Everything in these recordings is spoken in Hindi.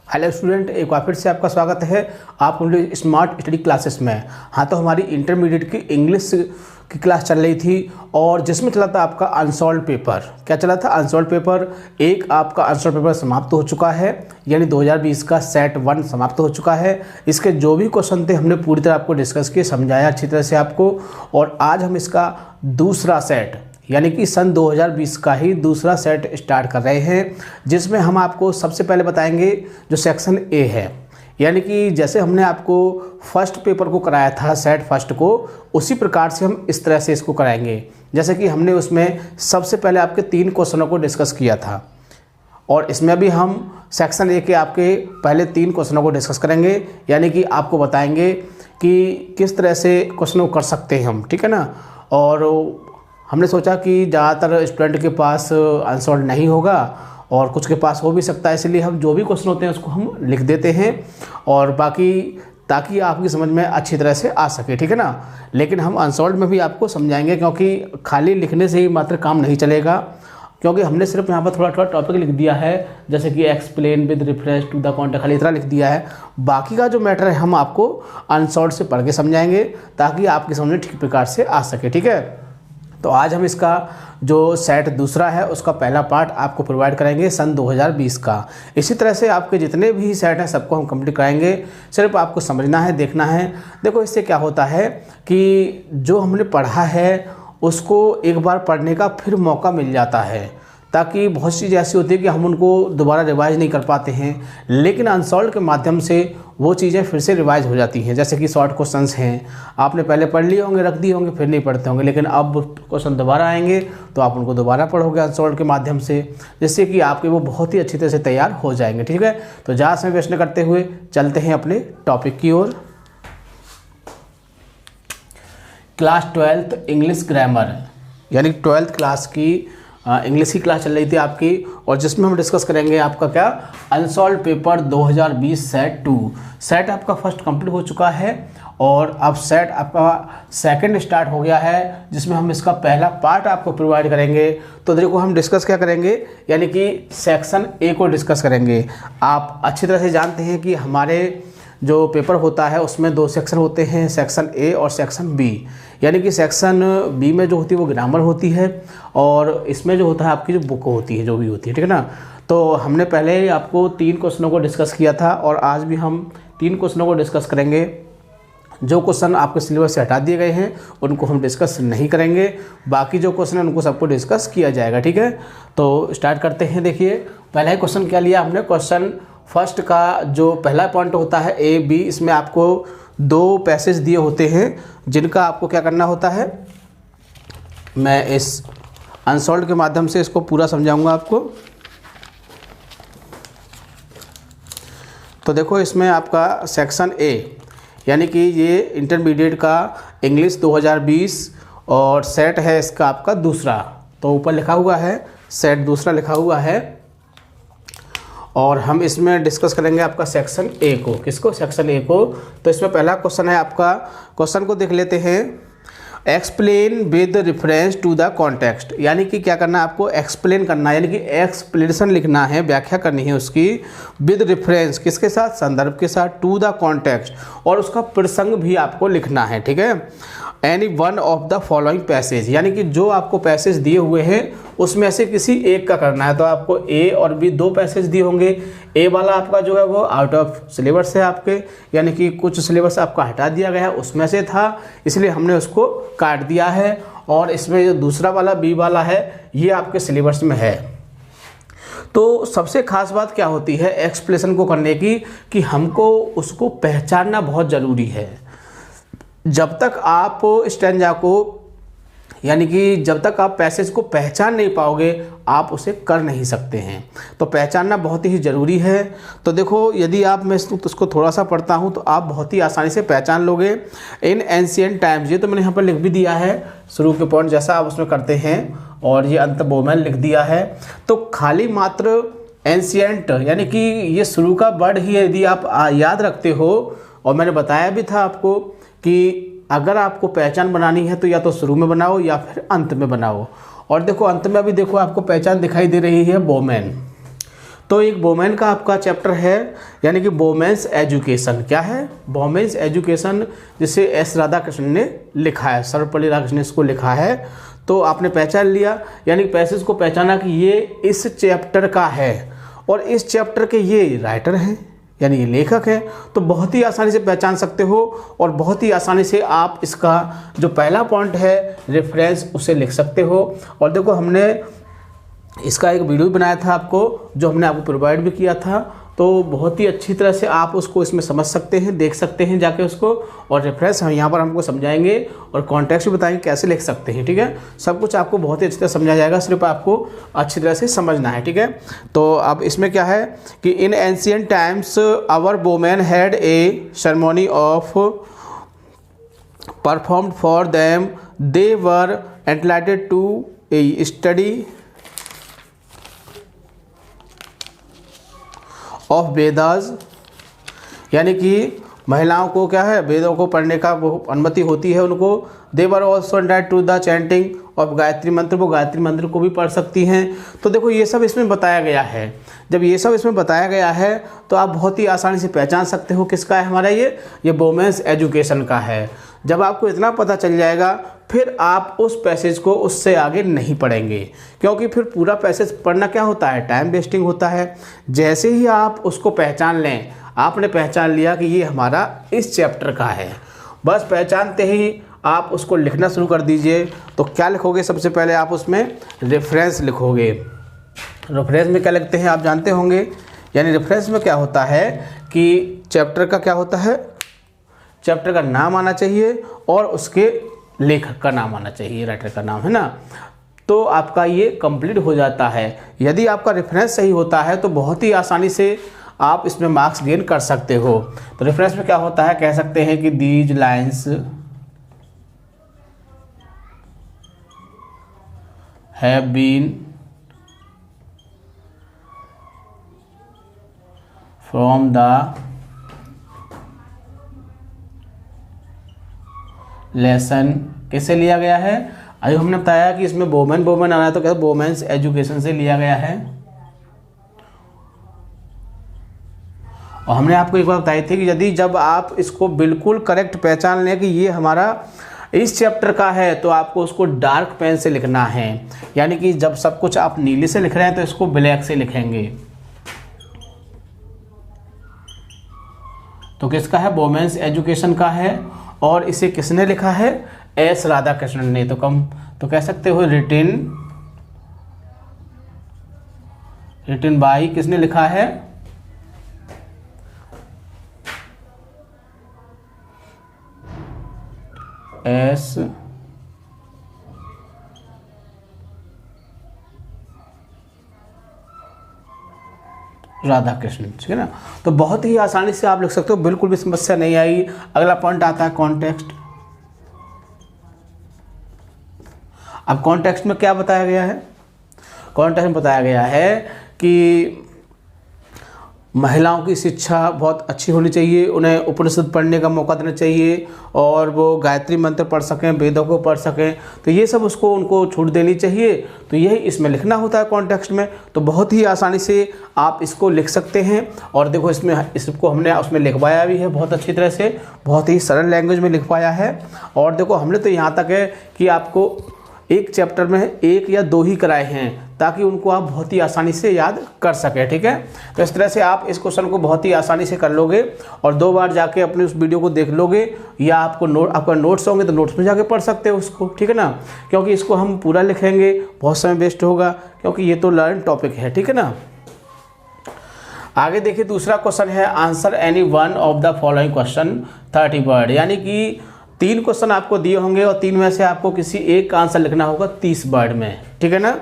हेलो स्टूडेंट, एक बार फिर से आपका स्वागत है आप उनके स्मार्ट स्टडी क्लासेस में। हाँ, तो हमारी इंटरमीडिएट की इंग्लिश की क्लास चल रही थी और जिसमें चला था आपका अनसॉल्व पेपर। क्या चला था? Unsolved paper. एक आपका अनसॉल्व पेपर समाप्त हो चुका है, यानी 2020 का सेट 1 समाप्त हो चुका है। इसके जो भी क्वेश्चन थे हमने पूरी तरह आपको डिस्कस किए, समझाया अच्छी तरह से आपको। और आज हम इसका दूसरा सेट यानी कि सन 2020 का ही दूसरा सेट स्टार्ट कर रहे हैं, जिसमें हम आपको सबसे पहले बताएंगे जो सेक्शन ए है। यानी कि जैसे हमने आपको फर्स्ट पेपर को कराया था, सेट फर्स्ट को, उसी प्रकार से हम इस तरह से इसको कराएंगे। जैसे कि हमने उसमें सबसे पहले आपके 3 क्वेश्चनों को डिस्कस किया था और इसमें भी हम सेक्शन ए के आपके पहले 3 क्वेश्चनों को डिस्कस करेंगे। यानी कि आपको बताएंगे कि किस तरह से क्वेश्चनों को कर सकते हैं हम, ठीक है ना। और हमने सोचा कि ज़्यादातर स्टूडेंट के पास आंसर नहीं होगा और कुछ के पास हो भी सकता है, इसलिए हम जो भी क्वेश्चन होते हैं उसको हम लिख देते हैं और बाकी ताकि आपकी समझ में अच्छी तरह से आ सके, ठीक है ना। लेकिन हम अनसॉल्व में भी आपको समझाएंगे, क्योंकि खाली लिखने से ही मात्र काम नहीं चलेगा। क्योंकि हमने सिर्फ यहाँ पर थोड़ा थोड़ा टॉपिक लिख दिया है, जैसे कि explain with reference to the context, खाली इतना लिख दिया है। बाकी का जो मैटर है हम आपको अनसॉल्व से पढ़ के समझाएंगे ताकि आपकी समझ में ठीक प्रकार से आ सके, ठीक है। तो आज हम इसका जो सेट दूसरा है उसका पहला पार्ट आपको प्रोवाइड करेंगे सन 2020 का। इसी तरह से आपके जितने भी सेट हैं सबको हम कंप्लीट कराएंगे। सिर्फ आपको समझना है, देखना है। देखो, इससे क्या होता है कि जो हमने पढ़ा है उसको एक बार पढ़ने का फिर मौका मिल जाता है, ताकि बहुत सी चीज़ें ऐसी होती है कि हम उनको दोबारा रिवाइज नहीं कर पाते हैं, लेकिन अनसॉल्व के माध्यम से वो चीज़ें फिर से रिवाइज हो जाती हैं। जैसे कि शॉर्ट क्वेश्चंस हैं, आपने पहले पढ़ लिए होंगे, रख दिए होंगे, फिर नहीं पढ़ते होंगे, लेकिन अब क्वेश्चन दोबारा आएंगे तो आप उनको दोबारा पढ़ोगे अनसॉल्व के माध्यम से, जिससे कि आपके वो बहुत ही अच्छी तरह से तैयार हो जाएंगे, ठीक है। तो ज़्यादा समय वेस्ट न करते हुए चलते हैं अपने टॉपिक की ओर। क्लास 12th इंग्लिश ग्रामर, यानी 12th क्लास की इंग्लिश की क्लास चल रही थी आपकी, और जिसमें हम डिस्कस करेंगे आपका क्या, अनसॉल्व पेपर 2020 सेट 2। सेट आपका फर्स्ट कंप्लीट हो चुका है और अब सेट आपका सेकंड स्टार्ट हो गया है, जिसमें हम इसका पहला पार्ट आपको प्रोवाइड करेंगे। तो देखो, हम डिस्कस क्या करेंगे, यानी कि सेक्शन ए को डिस्कस करेंगे। आप अच्छी तरह से जानते हैं कि हमारे जो पेपर होता है उसमें 2 सेक्शन होते हैं, सेक्शन ए और सेक्शन बी। यानी कि सेक्शन बी में जो होती है वो ग्रामर होती है और इसमें जो होता है आपकी जो बुक होती है, जो भी होती है, ठीक है ना। तो हमने पहले ही आपको 3 क्वेश्चनों को डिस्कस किया था और आज भी हम 3 क्वेश्चनों को डिस्कस करेंगे। जो क्वेश्चन आपके सिलेबस से हटा दिए गए हैं उनको हम डिस्कस नहीं करेंगे, बाकी जो क्वेश्चन है उनको सबको डिस्कस किया जाएगा, ठीक है। तो स्टार्ट करते हैं। देखिए, पहला ही क्वेश्चन क्या लिया हमने, क्वेश्चन फर्स्ट का जो पहला पॉइंट होता है ए बी, इसमें आपको 2 पैसेज दिए होते हैं जिनका आपको क्या करना होता है। मैं इस अनसॉल्व के माध्यम से इसको पूरा समझाऊंगा आपको। तो देखो, इसमें आपका सेक्शन ए यानी कि ये इंटरमीडिएट का इंग्लिश 2020 और सेट है इसका आपका दूसरा। तो ऊपर लिखा हुआ है सेट दूसरा लिखा हुआ है और हम इसमें डिस्कस करेंगे आपका सेक्शन ए को। किसको? सेक्शन ए को। तो इसमें पहला क्वेश्चन है आपका, क्वेश्चन को देख लेते हैं। Explain with reference to the context, यानी कि क्या करना है आपको, एक्सप्लेन करना है, यानी कि एक्सप्लेनेशन लिखना है, व्याख्या करनी है उसकी, विद रेफरेंस किसके साथ, संदर्भ के साथ, टू द कॉन्टेक्स्ट, और उसका प्रसंग भी आपको लिखना है, ठीक है। Any one of the following passage, यानी कि जो आपको पैसेज दिए हुए हैं उसमें से किसी एक का करना है। तो आपको ए और बी 2 पैसेज दिए होंगे। ए वाला आपका जो है वो आउट ऑफ सिलेबस है आपके, यानी कि कुछ सिलेबस आपका हटा दिया गया है, उसमें से था, इसलिए हमने उसको काट दिया है। और इसमें जो दूसरा वाला बी वाला है ये आपके सिलेबस में है। तो सबसे खास बात क्या होती है एक्सप्लेनेशन को करने की, कि हमको उसको पहचानना बहुत ज़रूरी है। जब तक आप स्टैंजा को, यानी कि जब तक आप पैसेज को पहचान नहीं पाओगे आप उसे कर नहीं सकते हैं। तो पहचानना बहुत ही ज़रूरी है। तो देखो, यदि आप मैं उसको थोड़ा सा पढ़ता हूँ तो आप बहुत ही आसानी से पहचान लोगे। इन एंशिएंट टाइम्स, ये तो मैंने यहाँ पर लिख भी दिया है, शुरू के पॉइंट जैसा आप उसमें करते हैं, और ये अंत बोमेन लिख दिया है। तो खाली मात्र एंशिएंट, यानी कि ये शुरू का वर्ड ही यदि आप याद रखते हो, और मैंने बताया भी था आपको कि अगर आपको पहचान बनानी है तो या तो शुरू में बनाओ या फिर अंत में बनाओ। और देखो, अंत में अभी देखो आपको पहचान दिखाई दे रही है बोमेन। तो एक वोमेन का आपका चैप्टर है, यानी कि वोमेन्स एजुकेशन। क्या है? वोमेन्स एजुकेशन, जिसे एस राधाकृष्णन ने लिखा है, सर्वपल्ली राधाकृष्णन ने इसको लिखा है। तो आपने पहचान लिया, यानी पैसेज को पहचाना कि ये इस चैप्टर का है और इस चैप्टर के ये राइटर हैं, यानी ये लेखक है। तो बहुत ही आसानी से पहचान सकते हो और बहुत ही आसानी से आप इसका जो पहला पॉइंट है रेफरेंस, उसे लिख सकते हो। और देखो, हमने इसका एक वीडियो बनाया था आपको, जो हमने आपको प्रोवाइड भी किया था, तो बहुत ही अच्छी तरह से आप उसको इसमें समझ सकते हैं, देख सकते हैं जाके उसको। और रेफरेंस हम यहाँ पर हमको समझाएंगे और कॉन्टेक्स्ट भी बताएंगे कैसे लिख सकते हैं, ठीक है। सब कुछ आपको बहुत ही अच्छी तरह समझाया जाएगा, सिर्फ आपको अच्छी तरह से समझना है, ठीक है। तो अब इसमें क्या है कि in ancient times our women had a ceremony of performed for them, they were entitled to a study of Vedas, यानी कि महिलाओं को क्या है, वेदों को पढ़ने का वो अनुमति होती है उनको। They were also entitled to the chanting of Gayatri mantra, वो गायत्री मंत्र को भी पढ़ सकती हैं। तो देखो, ये सब इसमें बताया गया है। जब ये सब इसमें बताया गया है तो आप बहुत ही आसानी से पहचान सकते हो किसका है हमारा ये वोमेन्स एजुकेशन का है। जब आपको इतना पता चल जाएगा, फिर आप उस पैसेज को उससे आगे नहीं पढ़ेंगे, क्योंकि फिर पूरा पैसेज पढ़ना क्या होता है, टाइम वेस्टिंग होता है। जैसे ही आप उसको पहचान लें, आपने पहचान लिया कि ये हमारा इस चैप्टर का है, बस पहचानते ही आप उसको लिखना शुरू कर दीजिए। तो क्या लिखोगे? सबसे पहले आप उसमें रेफरेंस लिखोगे। रेफरेंस में क्या लिखते हैं आप जानते होंगे, यानी रेफरेंस में क्या होता है कि चैप्टर का क्या होता है, चैप्टर का नाम आना चाहिए और उसके लेखक का नाम आना चाहिए, राइटर का नाम, है ना। तो आपका ये कंप्लीट हो जाता है। यदि आपका रेफरेंस सही होता है तो बहुत ही आसानी से आप इसमें मार्क्स गेन कर सकते हो। तो रेफरेंस में क्या होता है, कह सकते हैं कि these lines have been from the lesson, किससे लिया गया है? अभी हमने बताया कि इसमें वोमेन आ रहा है, तो क्या वोमेन्स एजुकेशन से लिया गया है। और हमने आपको एक बात बताई थी कि यदि जब आप इसको बिल्कुल करेक्ट पहचान लें कि ये हमारा इस चैप्टर का है, तो आपको उसको डार्क पेन से लिखना है। यानी कि जब सब कुछ आप नीले से लिख रहे हैं तो इसको ब्लैक से लिखेंगे। तो किसका है? वोमेन्स एजुकेशन का है। और इसे किसने लिखा है? एस राधाकृष्णन ने। तो कह सकते हो रिटन बाय, किसने लिखा है? एस राधाकृष्णन, ठीक है ना। तो बहुत ही आसानी से आप लिख सकते हो, बिल्कुल भी समस्या नहीं आई। अगला पॉइंट आता है कॉन्टेक्स्ट। अब कॉन्टेक्स्ट में क्या बताया गया है? कॉन्टेक्स्ट में बताया गया है कि महिलाओं की शिक्षा बहुत अच्छी होनी चाहिए, उन्हें उपनिषद पढ़ने का मौका देना चाहिए और वो गायत्री मंत्र पढ़ सकें, वेदों को पढ़ सकें। तो ये सब उनको छूट देनी चाहिए। तो यही इसमें लिखना होता है कॉन्टेक्स्ट में। तो बहुत ही आसानी से आप इसको लिख सकते हैं। और देखो, इसको हमने उसमें लिखवाया भी है बहुत अच्छी तरह से, बहुत ही सरल लैंग्वेज में लिखवाया है। और देखो, हमने तो यहाँ तक है कि आपको एक चैप्टर में 1 या 2 ही कराए हैं, ताकि उनको आप बहुत ही आसानी से याद कर सकें, ठीक है। तो इस तरह से आप इस क्वेश्चन को बहुत ही आसानी से कर लोगे और 2 बार जाके अपने उस वीडियो को देख लोगे, या आपका नोट्स होंगे तो नोट्स में जाके पढ़ सकते हो उसको, ठीक है ना। क्योंकि इसको हम पूरा लिखेंगे, बहुत समय वेस्ट होगा, क्योंकि ये तो लर्न टॉपिक है, ठीक है ना। आगे देखिए, दूसरा क्वेश्चन है answer any one of the following question 30 word, यानी कि 3 क्वेश्चन आपको दिए होंगे और 3 में से आपको किसी एक का आंसर लिखना होगा 30 वर्ड में, ठीक है ना।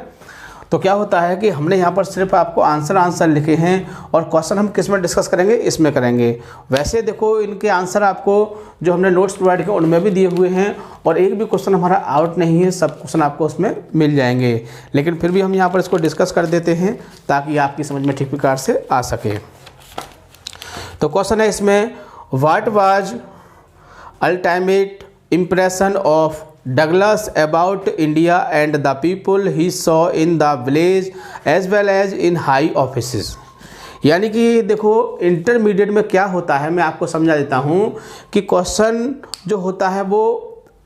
तो क्या होता है कि हमने यहाँ पर सिर्फ आपको आंसर लिखे हैं और क्वेश्चन हम किस में डिस्कस करेंगे, इसमें करेंगे। वैसे देखो, इनके आंसर आपको जो हमने नोट्स प्रोवाइड किए उनमें भी दिए हुए हैं और एक भी क्वेश्चन हमारा आउट नहीं है, सब क्वेश्चन आपको उसमें मिल जाएंगे। लेकिन फिर भी हम यहाँ पर इसको डिस्कस कर देते हैं ताकि आपकी समझ में ठीक प्रकार से आ सके। तो क्वेश्चन है इसमें, what was ultimate impression of Douglas about India and the people he saw in the village as well as in high offices, यानी कि देखो इंटरमीडिएट में क्या होता है, मैं आपको समझा देता हूँ कि क्वेश्चन जो होता है वो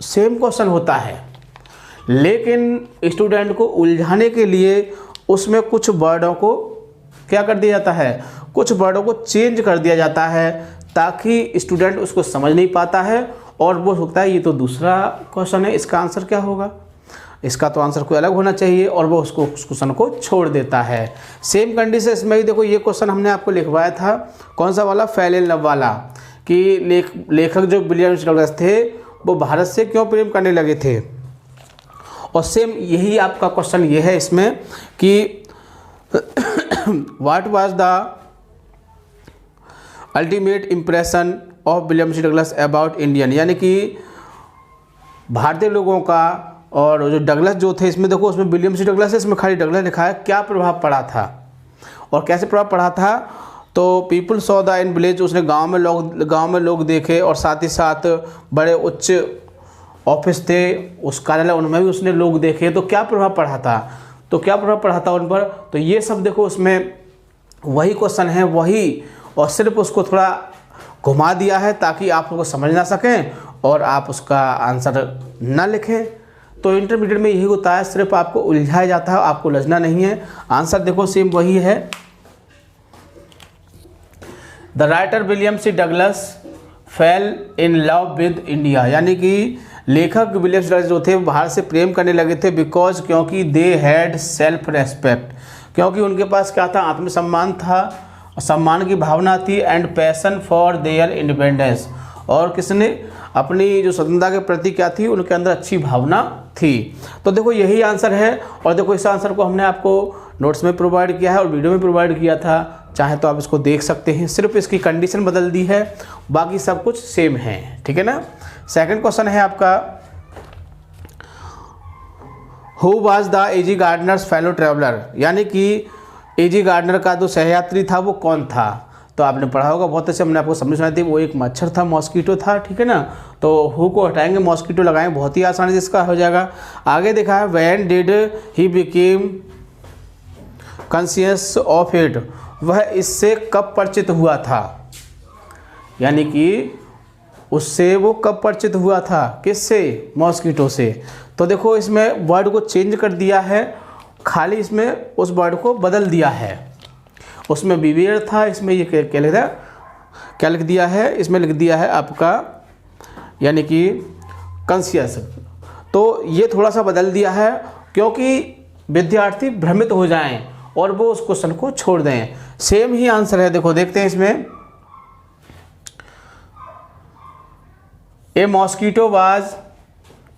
सेम क्वेश्चन होता है, लेकिन स्टूडेंट को उलझाने के लिए उसमें कुछ वर्डों को क्या कर दिया जाता है, कुछ वर्डों को चेंज कर दिया जाता है ताकि स्टूडेंट उसको समझ नहीं पाता है और वो सोचता है ये तो दूसरा क्वेश्चन है, इसका आंसर क्या होगा, इसका तो आंसर कोई अलग होना चाहिए, और वो उसको उस क्वेश्चन को छोड़ देता है। सेम कंडीशन इसमें भी देखो, ये क्वेश्चन हमने आपको लिखवाया था, कौन सा वाला, फेल इन लव वाला, कि लेखक जो विलियम डगलस थे वो भारत से क्यों प्रेम करने लगे थे। और सेम यही आपका क्वेश्चन ये है इसमें कि what was the ultimate impression of William C Douglas about Indian, यानी कि भारतीय लोगों का और जो डगलस जो थे, इसमें देखो उसमें विलियम सी डगलस है, इसमें खाली डगलस लिखा है, क्या प्रभाव पड़ा था और कैसे प्रभाव पड़ा था। तो people saw the in village, उसने गांव में लोग देखे, और साथ ही साथ बड़े उच्च ऑफिस थे उस कार्यालय, उनमें भी उसने लोग देखे, तो क्या प्रभाव पड़ा था, तो क्या प्रभाव पड़ा था उन पर। तो ये सब देखो उसमें वही क्वेश्चन है वही, और सिर्फ उसको थोड़ा घुमा दिया है ताकि आप लोग समझ ना सकें और आप उसका आंसर ना लिखें। तो इंटरमीडिएट में यही होता है, सिर्फ आपको उलझाया जाता है, आपको उलझना नहीं है। आंसर देखो सेम वही है। The writer William C Douglas fell in love with India, यानी कि लेखक विलियम सी डगलस जो थे वो भारत से प्रेम करने लगे थे, बिकॉज क्योंकि दे हैड सेल्फ रेस्पेक्ट, क्योंकि उनके पास क्या था, आत्मसम्मान था, सम्मान की भावना थी, and passion for their independence, और किसने अपनी जो स्वतंत्रता के प्रति क्या थी, उनके अंदर अच्छी भावना थी। तो देखो यही आंसर है, और देखो इस आंसर को हमने आपको नोट्स में प्रोवाइड किया है और वीडियो में प्रोवाइड किया था, चाहे तो आप इसको देख सकते हैं, सिर्फ इसकी कंडीशन बदल दी है, बाकी सब कुछ सेम है, ठीक है ना। सेकंड क्वेश्चन है आपका, who was the AG gardener's fellow traveller, यानी कि एजी गार्डनर का जो सहयात्री था वो कौन था। तो आपने पढ़ा होगा बहुत अच्छे, हमने आपको समझ सुनाई थी, वो एक मच्छर था, मॉस्किटो था, ठीक है ना। तो हु को हटाएंगे, मॉस्किटो लगाएंगे, बहुत ही आसानी से इसका हो जाएगा। आगे देखा है, when did he became conscious of it, वह इससे कब परिचित हुआ था, यानी कि उससे वो कब परिचित हुआ था, किससे, मॉस्किटो से। तो देखो इसमें वर्ड को चेंज कर दिया है, खाली इसमें उस वर्ड को बदल दिया है, उसमें बिवेयर था, इसमें ये क्या लिख दिया है, इसमें लिख दिया है आपका यानी कि कॉन्शियस। तो ये थोड़ा सा बदल दिया है क्योंकि विद्यार्थी भ्रमित हो जाएं और वो उस क्वेश्चन को छोड़ दें। सेम ही आंसर है, देखो देखते हैं इसमें, ए मॉस्किटो वाज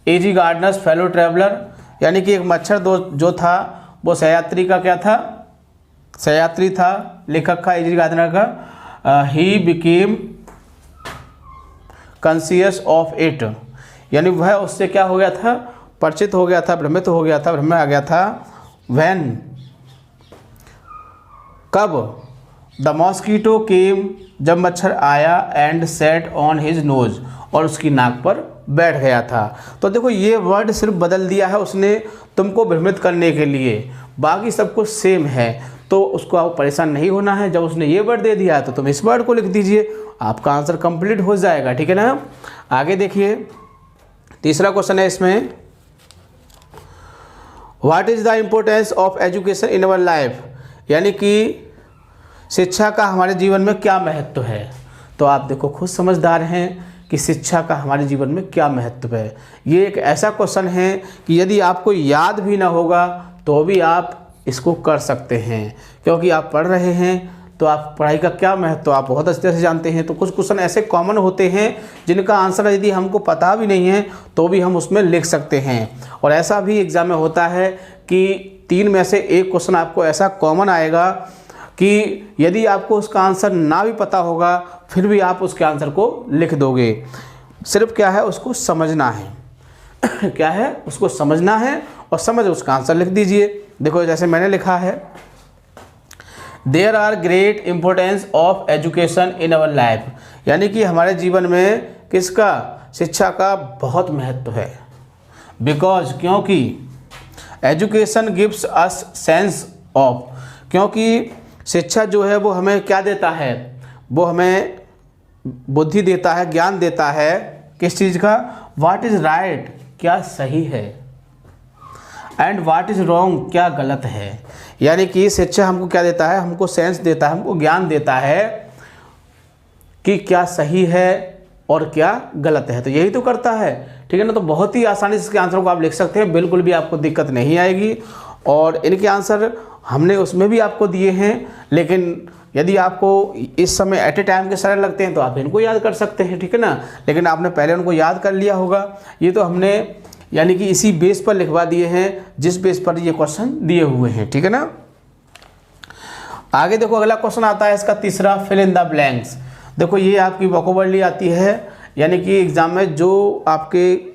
एजी गार्डनर्स फेलो ट्रेवलर, यानी कि एक मच्छर जो था वो सहयात्री का क्या था, सहयात्री था लेखक का, एजी गार्डनर का। He became conscious of it, यानी वह उससे क्या हो गया था, परिचित हो गया था, भ्रमित हो गया था, भ्रम में आ गया था। व्हेन, कब, द मॉस्किटो केम, जब मच्छर आया, and set on his nose, और उसकी नाक पर बैठ गया था। तो देखो ये वर्ड सिर्फ बदल दिया है उसने तुमको भ्रमित करने के लिए, बाकी सब कुछ सेम है। तो उसको आप परेशान नहीं होना है, जब उसने ये वर्ड दे दिया है तो तुम इस वर्ड को लिख दीजिए, आपका आंसर कंप्लीट हो जाएगा, ठीक है ना। आगे देखिए तीसरा क्वेश्चन है इसमें, what is the importance of education in our life, यानी कि शिक्षा का हमारे जीवन में क्या महत्व है। तो आप देखो खुद समझदार हैं कि शिक्षा का हमारे जीवन में क्या महत्व है। ये एक ऐसा क्वेश्चन है कि यदि आपको याद भी ना होगा तो भी आप इसको कर सकते हैं, क्योंकि आप पढ़ रहे हैं तो आप पढ़ाई का क्या महत्व आप बहुत अच्छे से जानते हैं। तो कुछ क्वेश्चन ऐसे कॉमन होते हैं जिनका आंसर यदि हमको पता भी नहीं है तो भी हम उसमें लिख सकते हैं। और ऐसा भी एग्जाम में होता है कि 3 में से एक क्वेश्चन आपको ऐसा कॉमन आएगा कि यदि आपको उसका आंसर ना भी पता होगा फिर भी आप उसके आंसर को लिख दोगे। सिर्फ क्या है, उसको समझना है क्या है, उसको समझना है और समझ उसका आंसर लिख दीजिए। देखो जैसे मैंने लिखा है, there are great importance of education in our life, यानी कि हमारे जीवन में किसका, शिक्षा का बहुत महत्व है। बिकॉज, क्योंकि education gives us sense of, क्योंकि शिक्षा जो है वो हमें क्या देता है, वो हमें बुद्धि देता है, ज्ञान देता है किस चीज़ का, व्हाट इज़ राइट क्या सही है, एंड व्हाट इज़ रॉन्ग क्या गलत है। यानी कि शिक्षा हमको क्या देता है, हमको सेंस देता है, हमको ज्ञान देता है कि क्या सही है और क्या गलत है, तो यही तो करता है, ठीक है ना। तो बहुत ही आसानी से इसके आंसरों को आप लिख सकते हैं, बिल्कुल भी आपको दिक्कत नहीं आएगी। और इनके आंसर हमने उसमें भी आपको दिए हैं, लेकिन यदि आपको इस समय एट ए टाइम के सरल लगते हैं तो आप इनको याद कर सकते हैं, ठीक है ना। लेकिन आपने पहले उनको याद कर लिया होगा, ये तो हमने यानी कि इसी बेस पर लिखवा दिए हैं जिस बेस पर ये क्वेश्चन दिए हुए हैं, ठीक है ना। आगे देखो अगला क्वेश्चन आता है इसका तीसरा, फिल इन द ब्लैंक्स। देखो ये आपकी वोकैबुलरी आती है, यानी कि एग्जाम में जो आपके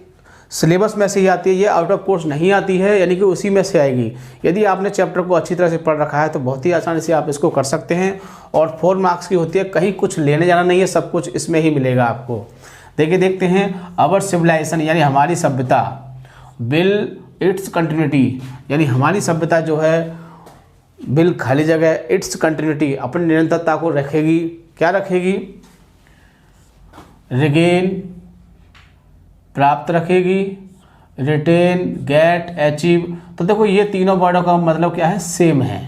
सिलेबस में से ही आती है, ये आउट ऑफ कोर्स नहीं आती है, यानी कि उसी में से आएगी। यदि आपने चैप्टर को अच्छी तरह से पढ़ रखा है तो बहुत ही आसानी से आप इसको कर सकते हैं, और 4 मार्क्स की होती है, कहीं कुछ लेने जाना नहीं है, सब कुछ इसमें ही मिलेगा आपको। देखिए देखते हैं, अवर सिविलाइजेशन यानी हमारी सभ्यता, विल इट्स कंटिन्यूटी यानी हमारी सभ्यता जो है, विल खाली जगह, इट्स कंटिन्यूटी अपनी निरंतरता को रखेगी, क्या रखेगी, रिगेन प्राप्त रखेगी, रिटेन, गेट, अचीव। तो देखो ये तीनों वर्डों का मतलब क्या है, सेम है,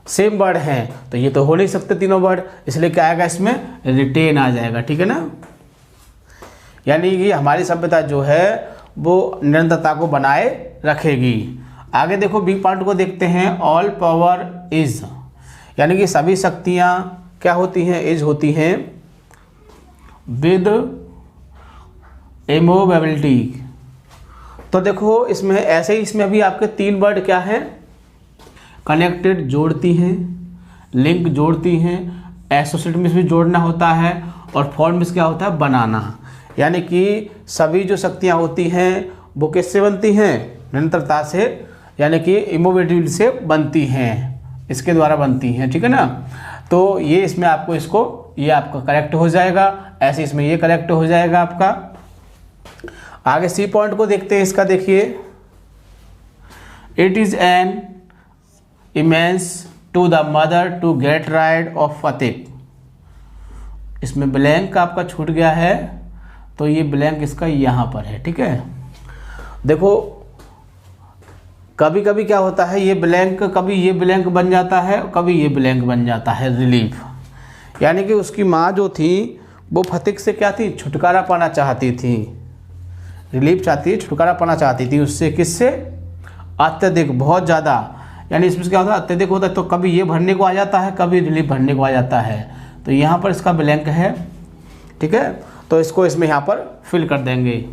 सेम वर्ड हैं, तो ये तो हो नहीं सकते तीनों वर्ड, इसलिए क्या आएगा इसमें, रिटेन आ जाएगा, ठीक है ना। यानी कि हमारी सभ्यता जो है वो निरंतरता को बनाए रखेगी। आगे देखो बी पार्ट को देखते हैं, ऑल पावर इज यानी कि सभी शक्तियाँ क्या होती हैं, इज होती हैं विद इमूवेबिलिटी। तो देखो इसमें ऐसे ही इसमें भी आपके 3 वर्ड क्या हैं, कनेक्टेड जोड़ती हैं, लिंक जोड़ती हैं, एसोसिएट में भी जोड़ना होता है, और फॉर्म में क्या होता है, बनाना। यानी कि सभी जो शक्तियाँ होती हैं वो किससे बनती हैं, निरंतरता से, यानी कि इमूवेबिलिटी से बनती हैं, इसके द्वारा बनती हैं, ठीक है ना। तो ये इसमें आपको इसको ये आपका करेक्ट हो जाएगा, ऐसे इसमें ये करेक्ट हो जाएगा आपका। आगे सी पॉइंट को देखते हैं, इसका देखिए, it is an immense to the mother to get rid of Fateh. इसमें ब्लैंक आपका छूट गया है, तो ये ब्लैंक इसका यहाँ पर है, ठीक है। देखो कभी कभी क्या होता है, ये ब्लैंक कभी ये ब्लैंक बन जाता है, कभी ये ब्लैंक बन जाता है, रिलीफ। यानी कि उसकी माँ जो थी वो फतेह से क्या थी, छुटकारा पाना चाहती थी, रिलीफ चाहती है, छुटकारा पाना चाहती थी उससे, किससे, अत्यधिक, बहुत ज़्यादा। यानी इसमें क्या होता है, अत्यधिक होता है तो कभी ये भरने को आ जाता है, कभी रिलीफ भरने को आ जाता है, तो यहाँ पर इसका ब्लैंक है, ठीक है। तो इसको इसमें यहाँ पर फिल कर देंगे।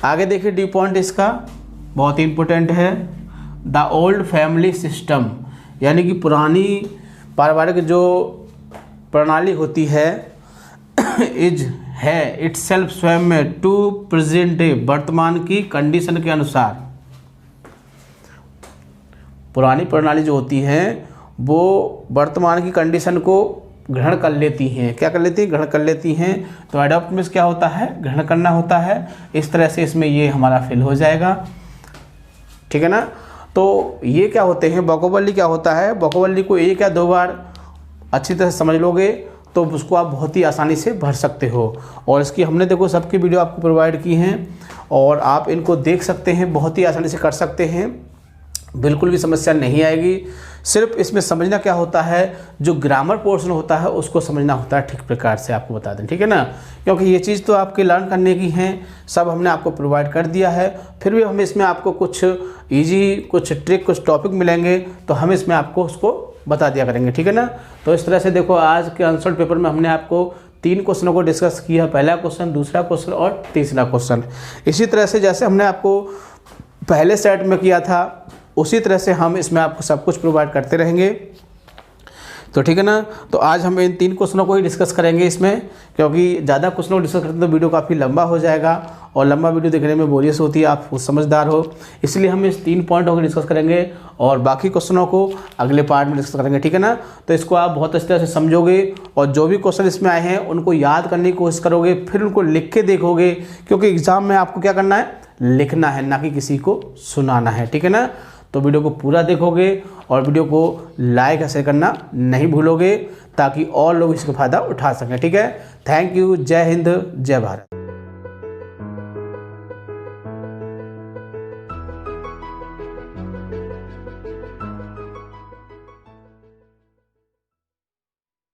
आगे देखिए डी पॉइंट इसका बहुत ही इंपॉर्टेंट है, द ओल्ड फैमिली सिस्टम यानी कि पुरानी पारिवारिक जो प्रणाली होती है, इज है इटसेल्फ स्वयं में, टू प्रेजेंट डे वर्तमान की कंडीशन के अनुसार। पुरानी प्रणाली जो होती है वो वर्तमान की कंडीशन को ग्रहण कर लेती हैं, क्या कर लेती हैं, ग्रहण कर लेती हैं। तो एडॉप्ट में क्या होता है, ग्रहण करना होता है। इस तरह से इसमें ये हमारा फिल हो जाएगा, ठीक है ना। तो ये क्या होते हैं, वोकैबुलरी क्या होता है, वोकैबुलरी को 1 या 2 बार अच्छी तरह से समझ लोगे तो उसको आप बहुत ही आसानी से भर सकते हो। और इसकी हमने देखो सबकी वीडियो आपको प्रोवाइड की हैं और आप इनको देख सकते हैं, बहुत ही आसानी से कर सकते हैं, बिल्कुल भी समस्या नहीं आएगी। सिर्फ इसमें समझना क्या होता है, जो ग्रामर पोर्शन होता है उसको समझना होता है ठीक प्रकार से, आपको बता दें, ठीक है ना। क्योंकि ये चीज़ तो आपके लर्न करने की हैं, सब हमने आपको प्रोवाइड कर दिया है। फिर भी हम इसमें आपको कुछ इजी, कुछ ट्रिक, कुछ टॉपिक मिलेंगे तो हम इसमें आपको उसको बता दिया करेंगे, ठीक है ना। तो इस तरह से देखो आज के आंसर पेपर में हमने आपको 3 क्वेश्चनों को डिस्कस किया, पहला क्वेश्चन, दूसरा क्वेश्चन और तीसरा क्वेश्चन। इसी तरह से जैसे हमने आपको पहले सेट में किया था उसी तरह से हम इसमें आपको सब कुछ प्रोवाइड करते रहेंगे, तो ठीक है ना। तो आज हम इन 3 क्वेश्चनों को ही डिस्कस करेंगे इसमें, क्योंकि ज़्यादा क्वेश्चनों को डिस्कस करते तो वीडियो काफ़ी लंबा हो जाएगा और लंबा वीडियो देखने में बोरियत होती है, आप समझदार हो, इसलिए हम इस 3 पॉइंटों को डिस्कस करेंगे और बाकी क्वेश्चनों को अगले पार्ट में डिस्कस करेंगे, ठीक है ना। तो इसको आप बहुत अच्छी तरह से समझोगे और जो भी क्वेश्चन इसमें आए हैं उनको याद करने की कोशिश करोगे, फिर उनको लिख के देखोगे, क्योंकि एग्ज़ाम में आपको क्या करना है, लिखना है, ना कि किसी को सुनाना है, ठीक है ना। तो वीडियो को पूरा देखोगे और वीडियो को लाइक और शेयर करना नहीं भूलोगे ताकि और लोग इसका फ़ायदा उठा सकें। ठीक है, थैंक यू। जय हिंद, जय भारत।